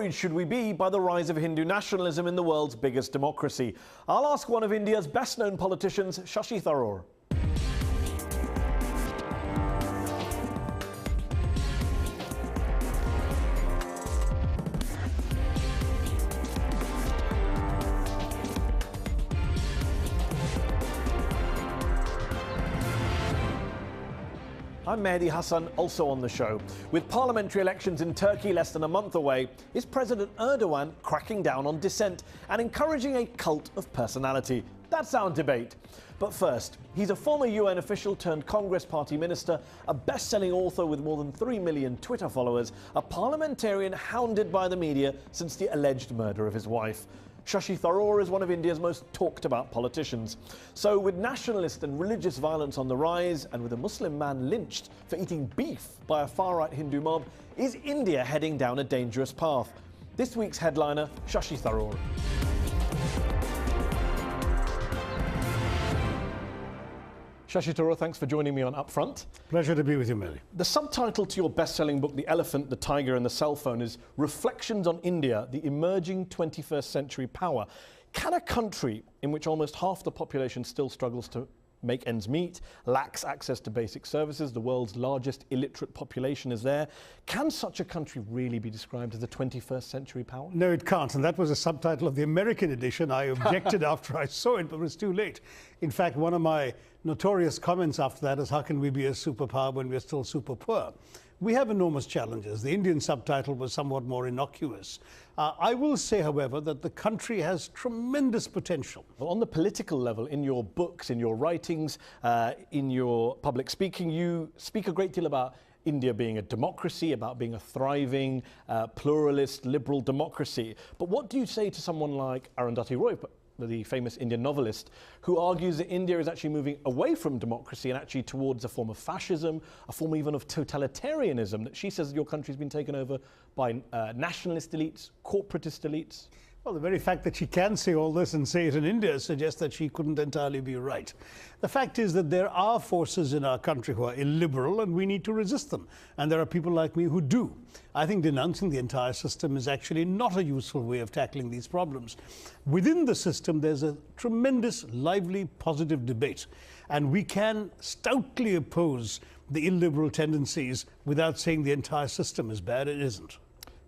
worried should we be by the rise of Hindu nationalism in the world's biggest democracy? I'll ask one of India's best-known politicians, Shashi Tharoor. I'm Mehdi Hassan, also on the show. With parliamentary elections in Turkey less than a month away, is President Erdogan cracking down on dissent and encouraging a cult of personality? That's our debate. But first, he's a former UN official turned Congress Party minister, a best-selling author with more than 3 million Twitter followers, a parliamentarian hounded by the media since the alleged murder of his wife. Shashi Tharoor is one of India's most talked-about politicians. So with nationalist and religious violence on the rise, and with a Muslim man lynched for eating beef by a far-right Hindu mob, is India heading down a dangerous path? This week's headliner, Shashi Tharoor. Shashi Tharoor, thanks for joining me on Upfront. Pleasure to be with you, Mehdi. The subtitle to your best-selling book, The Elephant, the Tiger and the Cell Phone, is Reflections on India, the Emerging 21st Century Power. Can a country in which almost half the population still struggles to make ends meet, lacks access to basic services, the world's largest illiterate population is there, can such a country really be described as a 21st century power? No, it can't, and that was a subtitle of the American edition. I objected after I saw it, but it was too late. In fact, one of my notorious comments after that is, how can we be a superpower when we're still super poor? We have enormous challenges. The Indian subtitle was somewhat more innocuous. I will say, however, that the country has tremendous potential. Well, on the political level, in your books, in your writings, in your public speaking, you speak a great deal about India being a democracy, about being a thriving, pluralist, liberal democracy. But what do you say to someone like Arundhati Roy, the famous Indian novelist, who argues that India is actually moving away from democracy and actually towards a form of fascism, a form even of totalitarianism, that she says your country's been taken over by nationalist elites, corporatist elites? Well, the very fact that she can say all this and say it in India suggests that she couldn't entirely be right. The fact is that there are forces in our country who are illiberal, and we need to resist them. And there are people like me who do. I think denouncing the entire system is actually not a useful way of tackling these problems. Within the system, there's a tremendous, lively, positive debate. And we can stoutly oppose the illiberal tendencies without saying the entire system is bad. It isn't.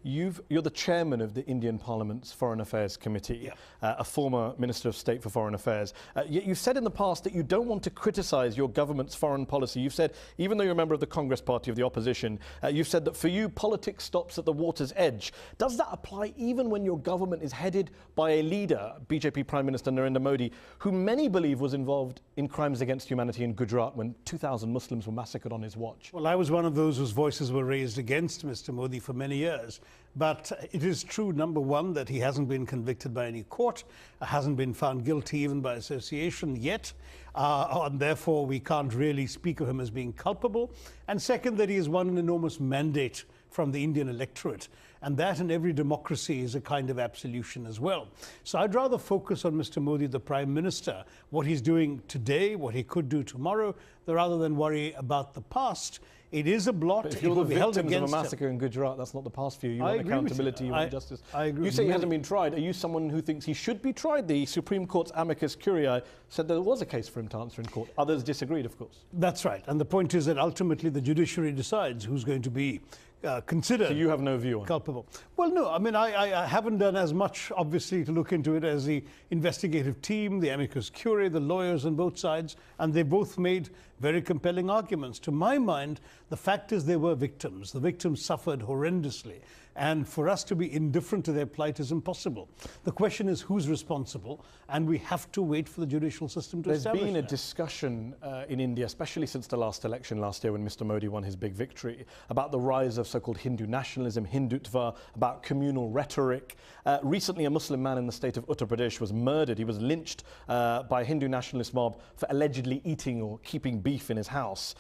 You're the chairman of the Indian Parliament's Foreign Affairs Committee, a former Minister of State for Foreign Affairs. Yet you've said in the past that you don't want to criticise your government's foreign policy. You've said, even though you're a member of the Congress Party of the opposition, you've said that for you, politics stops at the water's edge. Does that apply even when your government is headed by a leader, BJP Prime Minister Narendra Modi, who many believe was involved in crimes against humanity in Gujarat when 2,000 Muslims were massacred on his watch? Well, I was one of those whose voices were raised against Mr. Modi for many years. But it is true, number one, that he hasn't been convicted by any court, hasn't been found guilty even by association yet, and therefore we can't really speak of him as being culpable. And second, that he has won an enormous mandate from the Indian electorate. And that in every democracy is a kind of absolution as well. So I'd rather focus on Mr. Modi, the Prime Minister, what he's doing today, what he could do tomorrow, rather than worry about the past. It is a blot. But if you're the victims of a massacre in Gujarat, that's not the past for you. You want accountability, you want justice. I agree. You say he hasn't been tried. Are you someone who thinks he should be tried? The Supreme Court's amicus curiae said there was a case for him to answer in court. Others disagreed, of course. That's right. And the point is that ultimately the judiciary decides who's going to be considered. So you have no view on culpable. Well, no. I mean, I haven't done as much, obviously, to look into it as the investigative team, the amicus curiae, the lawyers on both sides, and they both made very compelling arguments. To my mind, the fact is they were victims. The victims suffered horrendously. And for us to be indifferent to their plight is impossible. The question is who's responsible, and we have to wait for the judicial system to establish that. There's been a discussion in India, especially since the last election last year when Mr. Modi won his big victory, about the rise of so-called Hindu nationalism, Hindutva, about communal rhetoric. Recently, a Muslim man in the state of Uttar Pradesh was murdered. He was lynched by a Hindu nationalist mob for allegedly eating or keeping beef in his house.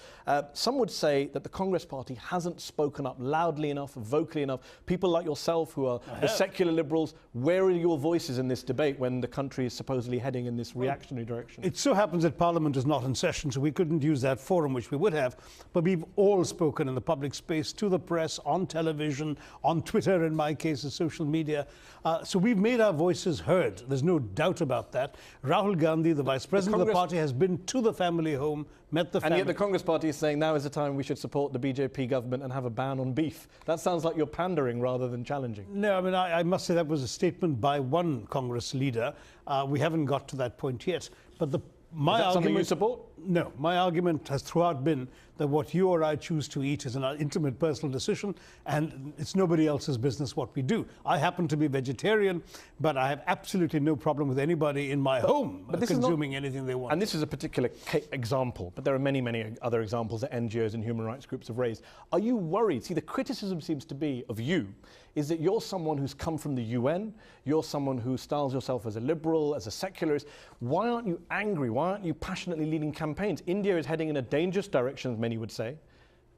Some would say that the Congress Party hasn't spoken up loudly enough, vocally enough, People like yourself who are the secular liberals, where are your voices in this debate when the country is supposedly heading in this reactionary direction? It so happens that Parliament is not in session, so we couldn't use that forum, which we would have. But we've all spoken in the public space, to the press, on television, on Twitter, in my case, social media. So we've made our voices heard. There's no doubt about that. Rahul Gandhi, the Vice President of the party, has been to the family home, met the family. And yet the Congress party is saying now is the time we should support the BJP government and have a ban on beef. That sounds like you're pandering rather than challenging. No, I mean, I must say that was a statement by one Congress leader. We haven't got to that point yet. But my argument, something you support? No, my argument has throughout been that what you or I choose to eat is an intimate personal decision, and it's nobody else's business what we do. I happen to be vegetarian, but I have absolutely no problem with anybody in my home consuming anything they want. And this is a particular example, but there are many, many other examples that NGOs and human rights groups have raised. Are you worried? See, the criticism seems to be of you is that you're someone who's come from the UN, you're someone who styles yourself as a liberal, as a secularist. Why aren't you angry? Why aren't you passionately leading campaigns? India is heading in a dangerous direction, as many would say.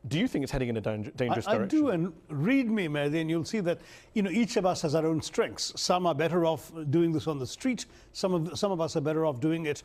Do you think it's heading in a dangerous direction? I do, and read me, Mehdi, and you'll see that each of us has our own strengths. Some are better off doing this on the street. Some of us are better off doing it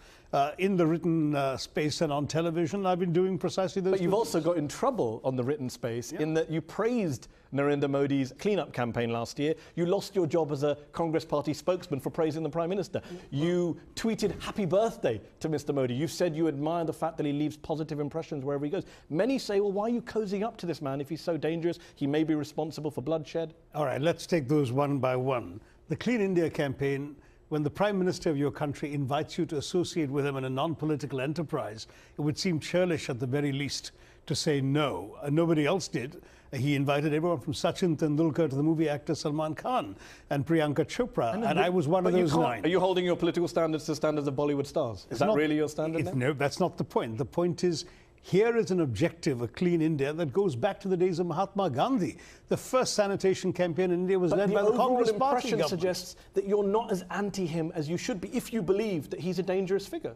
in the written space and on television. I've been doing precisely those. But you've also got in trouble on the written space in that you praised Narendra Modi's clean-up campaign last year. You lost your job as a Congress party spokesman for praising the Prime Minister. You tweeted happy birthday to Mr. Modi. You said you admire the fact that he leaves positive impressions wherever he goes. Many say, well, why are you cozying up to this man if he's so dangerous? He may be responsible for bloodshed. All right, let's take those one by one. The Clean India campaign, when the Prime Minister of your country invites you to associate with him in a non-political enterprise, it would seem churlish at the very least to say no. Nobody else did. He invited everyone from Sachin Tendulkar to the movie actor Salman Khan and Priyanka Chopra, and I was one of those 9. Are you holding your political standards to standards of Bollywood stars? Is that really your standard? No, that's not the point. The point is, here is an objective, a clean India, that goes back to the days of Mahatma Gandhi. The first sanitation campaign in India was led by the Congress party government. Suggests that you're not as anti-him as you should be if you believe that he's a dangerous figure.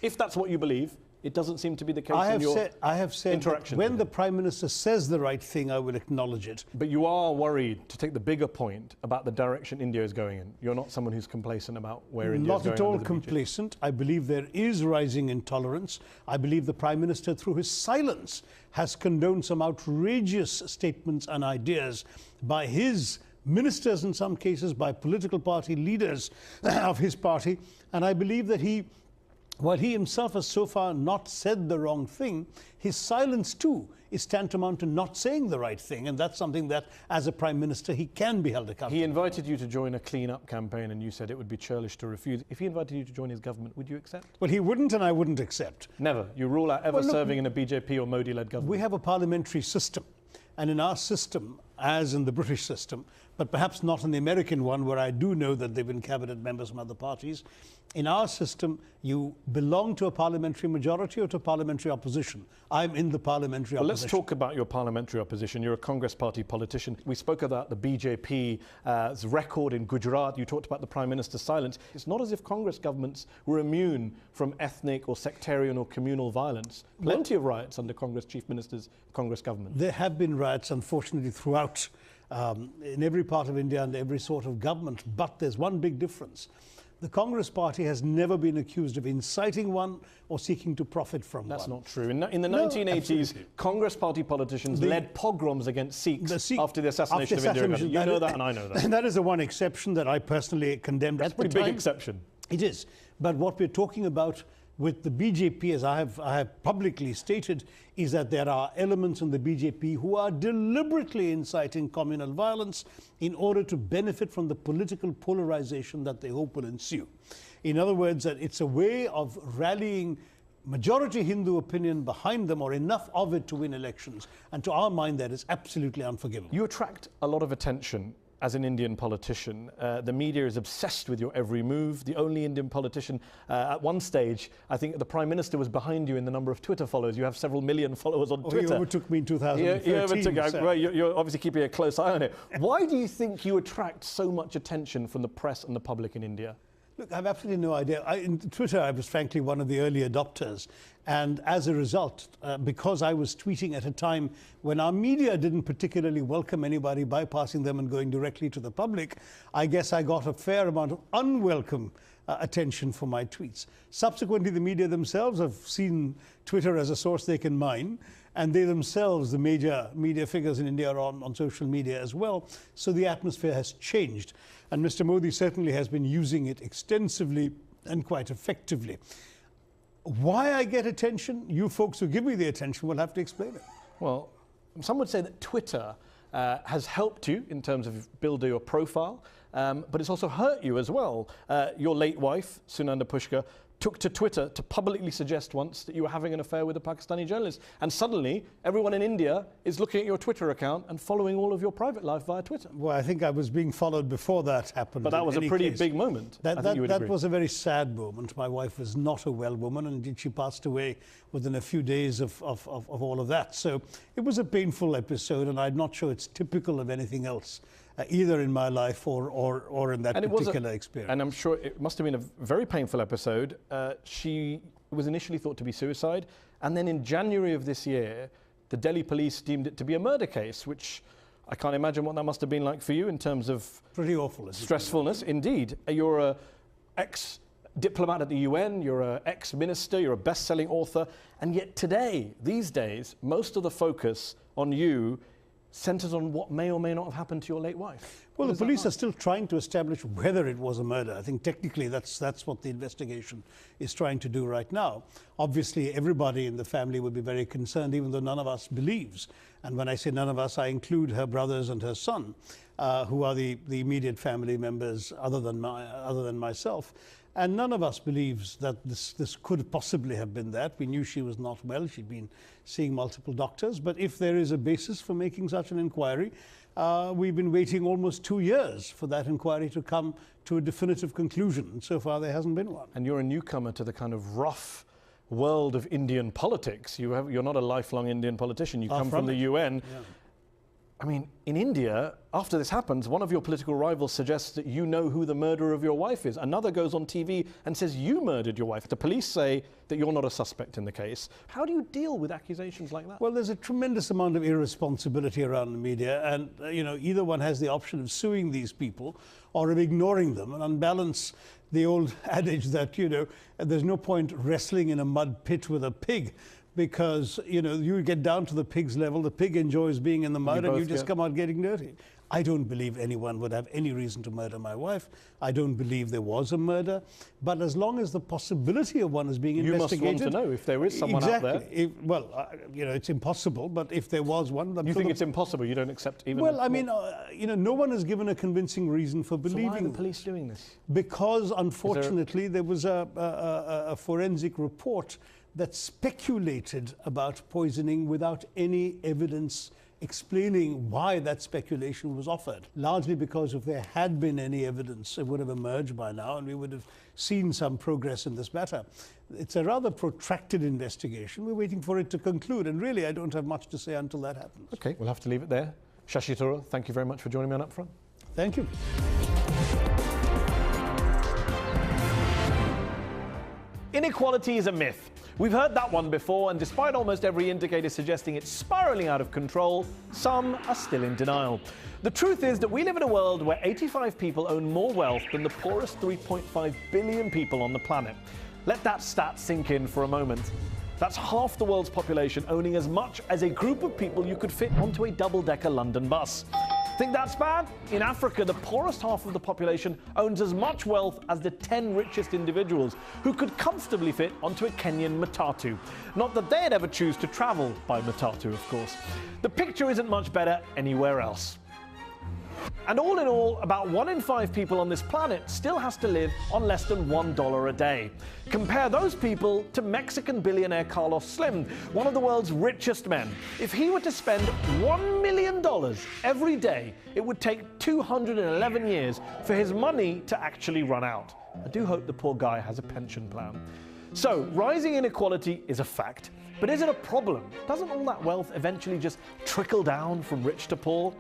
If that's what you believe, it doesn't seem to be the case in your I have said that when the Prime Minister says the right thing, I will acknowledge it. But you are worried, to take the bigger point, about the direction India is going in. You're not someone who's complacent about where India is going. Not at all complacent. I believe there is rising intolerance. I believe the Prime Minister, through his silence, has condoned some outrageous statements and ideas by his ministers, in some cases, by political party leaders of his party. And I believe that while he himself has so far not said the wrong thing, his silence too is tantamount to not saying the right thing, and that's something that, as a Prime Minister, he can be held accountable. He invited you to join a clean-up campaign, and you said it would be churlish to refuse. If he invited you to join his government, would you accept? Well, he wouldn't, and I wouldn't accept. Never? You rule out ever serving in a BJP or Modi-led government? We have a parliamentary system, and in our system, as in the British system, but perhaps not in the American one, where I do know that they've been cabinet members from other parties, in our system, you belong to a parliamentary majority or to parliamentary opposition. I'm in the parliamentary opposition. Let's talk about your parliamentary opposition. You're a Congress party politician. We spoke about the BJP's record in Gujarat. You talked about the Prime Minister's silence. It's not as if Congress governments were immune from ethnic or sectarian or communal violence. Plenty of riots under Congress chief ministers, Congress government. There have been riots, unfortunately, throughout in every part of India and every sort of government. But there's one big difference. The Congress party has never been accused of inciting one or seeking to profit from one. That's not true. In the 1980s, Congress party politicians led pogroms against Sikhs after the assassination of Indira Gandhi. You know that and I know that. And that is the one exception that I personally condemned at the time. That's a pretty big exception. It is. But what we're talking about with the BJP, as I have publicly stated, is that there are elements in the BJP who are deliberately inciting communal violence in order to benefit from the political polarization that they hope will ensue. In other words, that it's a way of rallying majority Hindu opinion behind them, or enough of it to win elections. And to our mind, that is absolutely unforgivable. You attract a lot of attention as an Indian politician. The media is obsessed with your every move. The only Indian politician, at one stage, I think the Prime Minister was behind you in the number of Twitter followers. You have several million followers on Twitter. He overtook me in 2013. Well, you're obviously keeping a close eye on it. Why do you think you attract so much attention from the press and the public in India? Look, I have absolutely no idea. In Twitter, I was frankly one of the early adopters. And as a result, because I was tweeting at a time when our media didn't particularly welcome anybody bypassing them and going directly to the public, I guess I got a fair amount of unwelcome attention for my tweets. Subsequently, the media themselves have seen Twitter as a source they can mine, and they themselves, the major media figures in India, are on social media as well. So the atmosphere has changed. And Mr. Modi certainly has been using it extensively and quite effectively. Why I get attention, you folks who give me the attention will have to explain it. Well, some would say that Twitter has helped you in terms of build your profile, but it's also hurt you as well. Your late wife, Sunanda Pushkar, took to Twitter to publicly suggest once that you were having an affair with a Pakistani journalist. And suddenly, everyone in India is looking at your Twitter account and following all of your private life via Twitter. Well, I think I was being followed before that happened. But that was a pretty big moment. That was a very sad moment. My wife was not a well woman, and she passed away within a few days of all of that. So it was a painful episode, and I'm not sure it's typical of anything else. Either in my life or in that particular experience. And I'm sure it must have been a very painful episode. She was initially thought to be suicide, and then in January of this year, the Delhi police deemed it to be a murder case, which I can't imagine what that must have been like for you in terms of pretty awful stressfulness. Indeed, you're an ex-diplomat at the UN, you're an ex-minister, you're a best-selling author, and yet today, these days, most of the focus on you centers on what may or may not have happened to your late wife. Well, the police are still trying to establish whether it was a murder. I think technically that's what the investigation is trying to do right now. Obviously, everybody in the family would be very concerned, even though none of us believes. And when I say none of us, I include her brothers and her son, who are the immediate family members other than myself. And none of us believes that this could possibly have been that. We knew she was not well. She'd been seeing multiple doctors. But if there is a basis for making such an inquiry, we've been waiting almost 2 years for that inquiry to come to a definitive conclusion. And so far, there hasn't been one. And you're a newcomer to the kind of rough world of Indian politics. You're not a lifelong Indian politician. You come from the UN. Yeah. I mean, in India, after this happens, one of your political rivals suggests that you know who the murderer of your wife is. Another goes on TV and says you murdered your wife. The police say that you're not a suspect in the case. How do you deal with accusations like that? Well, there's a tremendous amount of irresponsibility around the media, and either one has the option of suing these people or of ignoring them. And on balance, the old adage that, there's no point wrestling in a mud pit with a pig, because you get down to the pig's level, the pig enjoys being in the mud, and you just come out getting dirty. I don't believe anyone would have any reason to murder my wife. I don't believe there was a murder. But as long as the possibility of one is being investigated... You must want to know if there is someone out there. It's impossible, but if there was one... You think it's impossible? You don't accept even... Well, I mean, no one has given a convincing reason for believing... So why are the police doing this? Because, unfortunately, there was a forensic report that speculated about poisoning without any evidence explaining why that speculation was offered. Largely because if there had been any evidence, it would have emerged by now and we would have seen some progress in this matter. It's a rather protracted investigation. We're waiting for it to conclude, and really I don't have much to say until that happens. Okay, we'll have to leave it there. Shashi Tharoor, thank you very much for joining me on Upfront. Thank you. Inequality is a myth. We've heard that one before, and despite almost every indicator suggesting it's spiraling out of control, some are still in denial. The truth is that we live in a world where 85 people own more wealth than the poorest 3.5 billion people on the planet. Let that stat sink in for a moment. That's half the world's population owning as much as a group of people you could fit onto a double-decker London bus. Think that's bad? In Africa, the poorest half of the population owns as much wealth as the 10 richest individuals, who could comfortably fit onto a Kenyan matatu. Not that they'd ever choose to travel by matatu, of course. The picture isn't much better anywhere else. And all in all, about 1 in 5 people on this planet still has to live on less than $1 a day. Compare those people to Mexican billionaire Carlos Slim, one of the world's richest men. If he were to spend $1 million every day, it would take 211 years for his money to actually run out. I do hope the poor guy has a pension plan. So, rising inequality is a fact. But is it a problem? Doesn't all that wealth eventually just trickle down from rich to poor?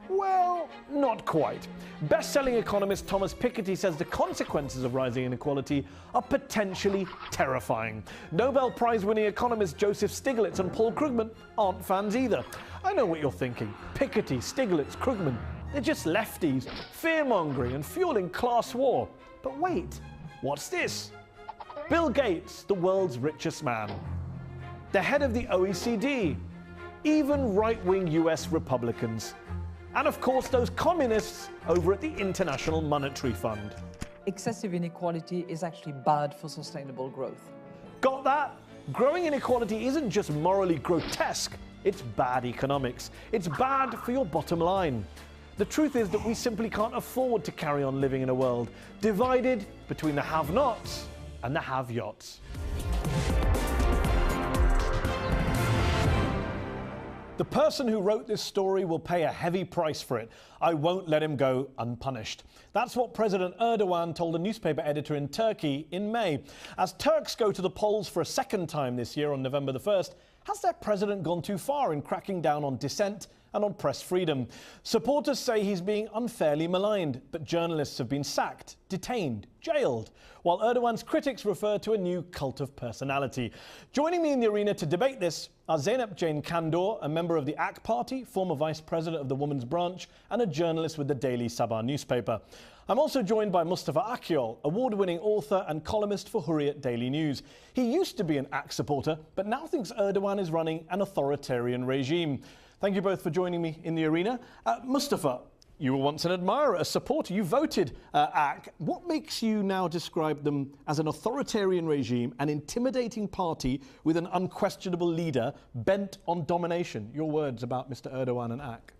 Well, not quite. Best-selling economist Thomas Piketty says the consequences of rising inequality are potentially terrifying. Nobel Prize-winning economists Joseph Stiglitz and Paul Krugman aren't fans either. I know what you're thinking. Piketty, Stiglitz, Krugman, they're just lefties, fear-mongering and fueling class war. But wait, what's this? Bill Gates, the world's richest man. The head of the OECD. Even right-wing US Republicans. And of course, those communists over at the International Monetary Fund. Excessive inequality is actually bad for sustainable growth. Got that? Growing inequality isn't just morally grotesque, it's bad economics. It's bad for your bottom line. The truth is that we simply can't afford to carry on living in a world divided between the have-nots and the have-yots. The person who wrote this story will pay a heavy price for it. I won't let him go unpunished. That's what President Erdogan told a newspaper editor in Turkey in May. As Turks go to the polls for a second time this year on November the 1st, has their president gone too far in cracking down on dissent and on press freedom? Supporters say he's being unfairly maligned, but journalists have been sacked, detained, jailed, while Erdogan's critics refer to a new cult of personality. Joining me in the arena to debate this are Zeynep Jane Kandor, a member of the AK Party, former vice president of the Women's Branch, and a journalist with the Daily Sabah newspaper. I'm also joined by Mustafa Akyol, award-winning author and columnist for Hurriyet Daily News. He used to be an AK supporter, but now thinks Erdogan is running an authoritarian regime. Thank you both for joining me in the arena. Mustafa, you were once an admirer, a supporter. You voted AK. What makes you now describe them as an authoritarian regime, an intimidating party with an unquestionable leader bent on domination? Your words about Mr. Erdogan and AK.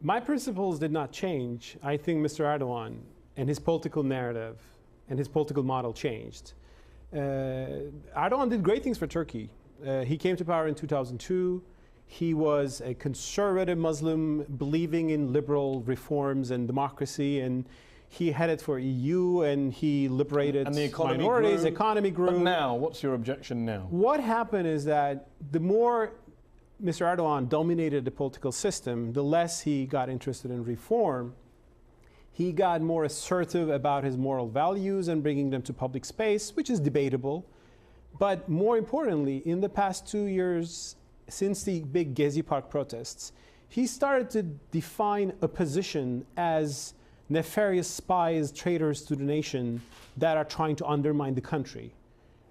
My principles did not change. I think Mr. Erdogan and his political narrative and his political model changed. Erdogan did great things for Turkey. He came to power in 2002. He was a conservative Muslim believing in liberal reforms and democracy, and he headed for EU and he liberated and the economy minorities. Grew. Economy grew. But now, what's your objection now? What happened is that the more Mr. Erdogan dominated the political system, the less he got interested in reform. He got more assertive about his moral values and bringing them to public space, which is debatable. But more importantly, in the past 2 years, since the big Gezi Park protests, he started to define opposition as nefarious spies, traitors to the nation that are trying to undermine the country.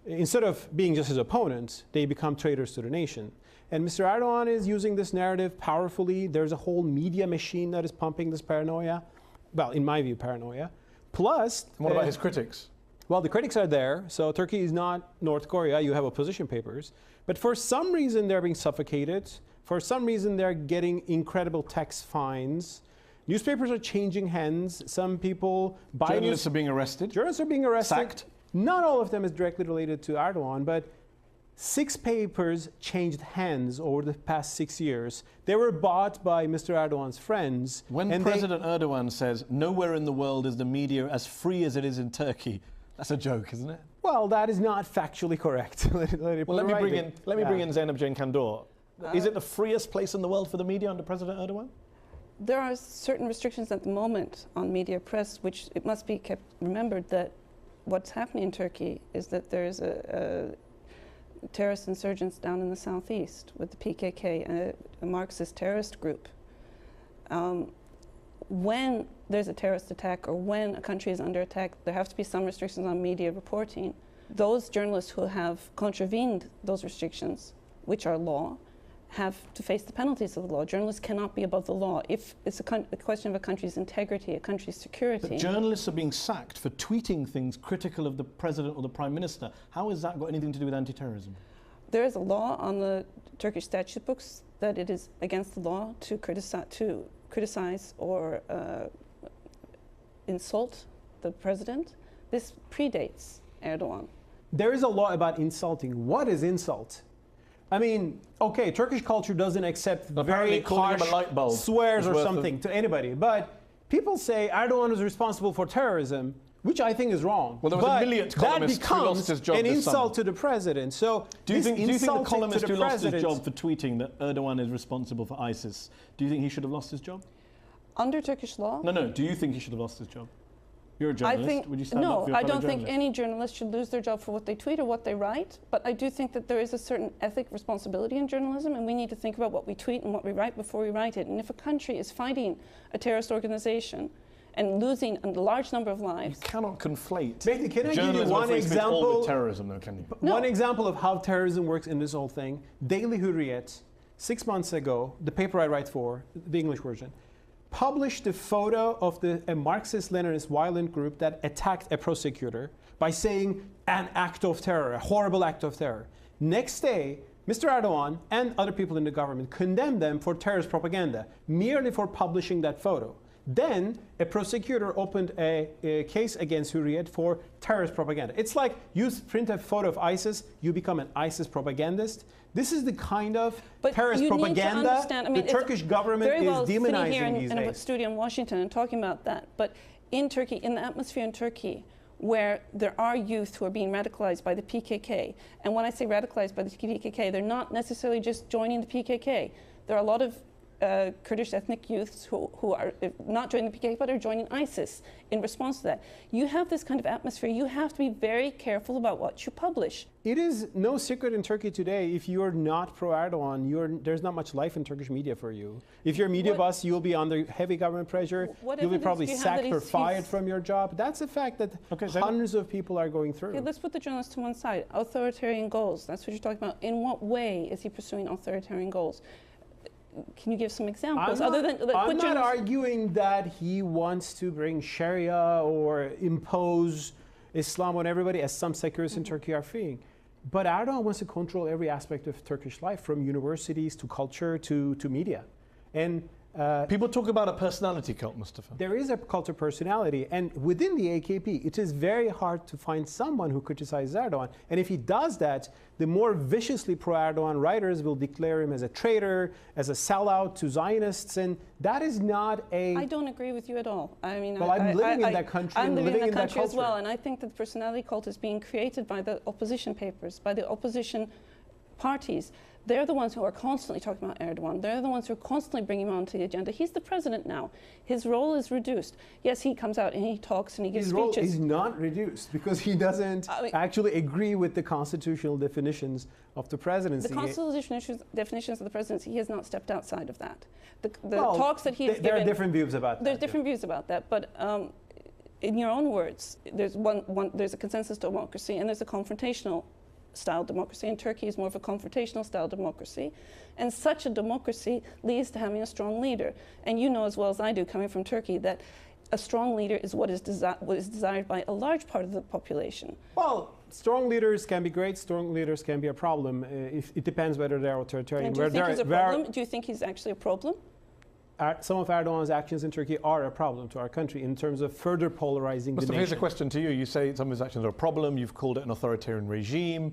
Instead of being just his opponent, they become traitors to the nation. And Mr. Erdogan is using this narrative powerfully. There's a whole media machine that is pumping this paranoia. Well, in my view, paranoia. Plus... And what about his critics? Well, the critics are there. So Turkey is not North Korea. You have opposition papers. But for some reason, they're being suffocated. For some reason, they're getting incredible tax fines. Newspapers are changing hands. Some people... Journalists are being arrested. Journalists are being arrested. Sacked. Not all of them is directly related to Erdogan, but 6 papers changed hands over the past 6 years. They were bought by Mr. Erdogan's friends. When President Erdogan says, nowhere in the world is the media as free as it is in Turkey, that's a joke, isn't it? Well, that is not factually correct. Let me bring in Zeynep Jane Kandor. Is it the freest place in the world for the media under President Erdogan? There are certain restrictions at the moment on media press, which it must be kept remembered that what's happening in Turkey is that there is a terrorist insurgents down in the southeast with the PKK, a Marxist terrorist group. When there's a terrorist attack or when a country is under attack, there have to be some restrictions on media reporting. Those journalists who have contravened those restrictions, which are law, have to face the penalties of the law. Journalists cannot be above the law. If it's a question of a country's integrity, a country's security. But journalists are being sacked for tweeting things critical of the president or the prime minister. How has that got anything to do with anti-terrorism? There is a law on the Turkish statute books that it is against the law to criticize or insult the president. This predates Erdogan. There is a law about insulting. What is insult? I mean, okay, Turkish culture doesn't accept very harsh swears or something to anybody, but people say Erdogan is responsible for terrorism. which I think is wrong. Well, there was a millionth columnist that who becomes lost his job an this insult summer. to the president. So Do you think the columnist who lost his president- job for tweeting that Erdogan is responsible for ISIS, do you think he should have lost his job? Under Turkish law? No. Do you think he should have lost his job? You're a journalist. I think, Would you stand up for your I fellow don't think journalist? any journalist should lose their job for what they tweet or what they write. But I do think that there is a certain ethic responsibility in journalism, and we need to think about what we tweet and what we write before we write it. And if a country is fighting a terrorist organization and losing a large number of You lives, cannot conflate Mehdi, can I give you journalism one and free speech all example? with terrorism, though, can you? No. One example of how terrorism works in this whole thing. Daily Hurriyet, 6 months ago, the paper I write for, the English version, published a photo of a Marxist-Leninist violent group that attacked a prosecutor by saying an act of terror, a horrible act of terror. Next day, Mr. Erdogan and other people in the government condemned them for terrorist propaganda, merely for publishing that photo. Then a prosecutor opened a case against Hurriyet for terrorist propaganda. It's like you print a photo of ISIS, you become an ISIS propagandist. This is the kind of but terrorist you propaganda need to understand, I mean, the Turkish government very well is demonizing sitting here these in a days. studio in Washington and talking about that. But in Turkey, in the atmosphere in Turkey, where there are youth who are being radicalized by the PKK, and when I say radicalized by the PKK, they're not necessarily just joining the PKK. There are a lot of Kurdish ethnic youths who are not joining the PKK but are joining ISIS in response to that. You have this kind of atmosphere. You have to be very careful about what you publish. It is no secret in Turkey today, if you're not pro-Erdogan, there's not much life in Turkish media for you. If you're a media boss, you'll be under heavy government pressure. What You'll be evidence probably do you have sacked that or he's fired from your job. That's a fact that hundreds of people are going through. Okay, let's put the journalist to one side. Authoritarian goals, that's what you're talking about. In what way is he pursuing authoritarian goals? Can you give some examples? I'm not journalists arguing that he wants to bring Sharia or impose Islam on everybody, as some secularists in Turkey are feeling. But Erdogan wants to control every aspect of Turkish life, from universities to culture to media. And people talk about a personality cult, Mustafa. there is a cult of personality, and within the AKP, it is very hard to find someone who criticizes Erdogan. And if he does that, the more viciously pro-Erdogan writers will declare him as a traitor, as a sellout to Zionists, and that is not a... I don't agree with you at all. I mean, Well, I'm living in that country I'm and living living in in that that country as well, culture. and I think that the personality cult is being created by the opposition papers, by the opposition parties. They're the ones who are constantly talking about Erdogan. They're the ones who are constantly bringing him onto the agenda. He's the president now. His role is reduced. Yes, he comes out and he talks and he gives His role speeches. is not reduced because he doesn't actually agree with the constitutional definitions of the presidency. The constitutional definitions of the presidency, he has not stepped outside of that. The Well, talks that he has there given... are different views about that. There's different views about that, but in your own words, there's there's a consensus democracy and there's a confrontational style democracy, and Turkey is more of a confrontational style democracy. And such a democracy leads to having a strong leader. And you know as well as I do, coming from Turkey, that a strong leader is what is desired by a large part of the population. Well, strong leaders can be great, strong leaders can be a problem. It depends whether they're authoritarian. And do you think he's a problem? Do you think he's actually a problem? Some of Erdogan's actions in Turkey are a problem to our country in terms of further polarizing the Mustafa, nation. here's a question to you. You say some of his actions are a problem. You've called it an authoritarian regime.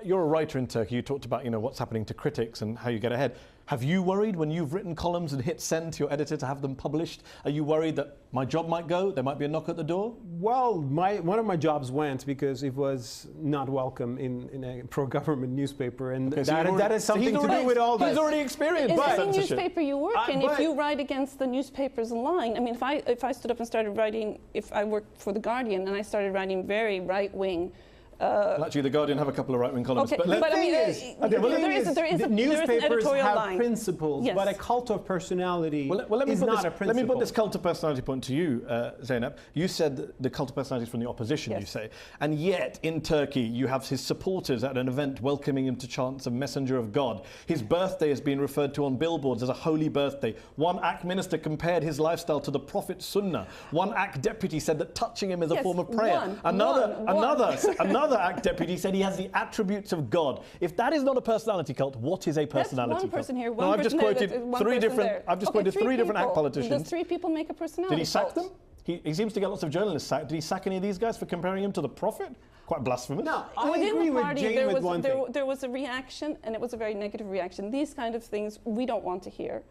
You're a writer in Turkey. You talked about what's happening to critics and how you get ahead. Have you worried when you've written columns and hit send to your editor to have them published? Are you worried that my job might go? There might be a knock at the door? Well, one of my jobs went because it was not welcome in a pro-government newspaper, and Okay, that has something to do with all this. He's already experienced Is the censorship. newspaper you work in, if you write against the newspaper's line, I mean, if I stood up and started writing, if I worked for The Guardian and I started writing very right-wing. Well, actually, The Guardian have a couple of right-wing columnists. Okay, But I mean, there is an newspapers editorial have line. principles, Yes. but a cult of personality is not a principle. Let me put this cult of personality point to you, Zeynep. You said the cult of personality is from the opposition, Yes. you say. And yet, in Turkey, you have his supporters at an event welcoming him to chants of Messenger of God. His birthday has been referred to on billboards as a holy birthday. One AK minister compared his lifestyle to the Prophet's Sunnah. One AK deputy said that touching him is a form of prayer. Another AK deputy said he has the attributes of God. If that is not a personality cult, what is a personality That's one cult? person here, No, one I've just person there, quoted one three person different. there. I've just Okay, quoted three different AK people. politicians. Does 3 people make a personality Did he sack cult? them? He seems to get lots of journalists sacked. Did he sack any of these guys for comparing him to the Prophet? Quite blasphemous. No, I Within agree the with party, Jane with one thing. there was a reaction, and it was a very negative reaction. These kind of things we don't want to hear.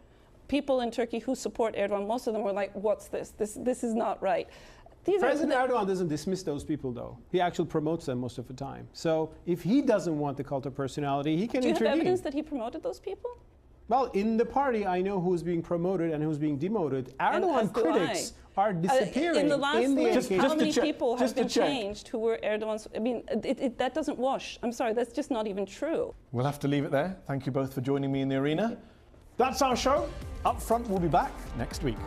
People in Turkey who support Erdogan, most of them were like, "What's this? This is not right." President Erdogan doesn't dismiss those people, though. He actually promotes them most of the time. So if he doesn't want the cult of personality, he can intervene. Do you have evidence that he promoted those people? Well, in the party, I know who's being promoted and who's being demoted. Erdogan critics are disappearing in the last list, education. how many people have been check. changed who were Erdogan's? I mean, that doesn't wash. I'm sorry, that's just not even true. We'll have to leave it there. Thank you both for joining me in the arena. That's our show. Up Front will be back next week.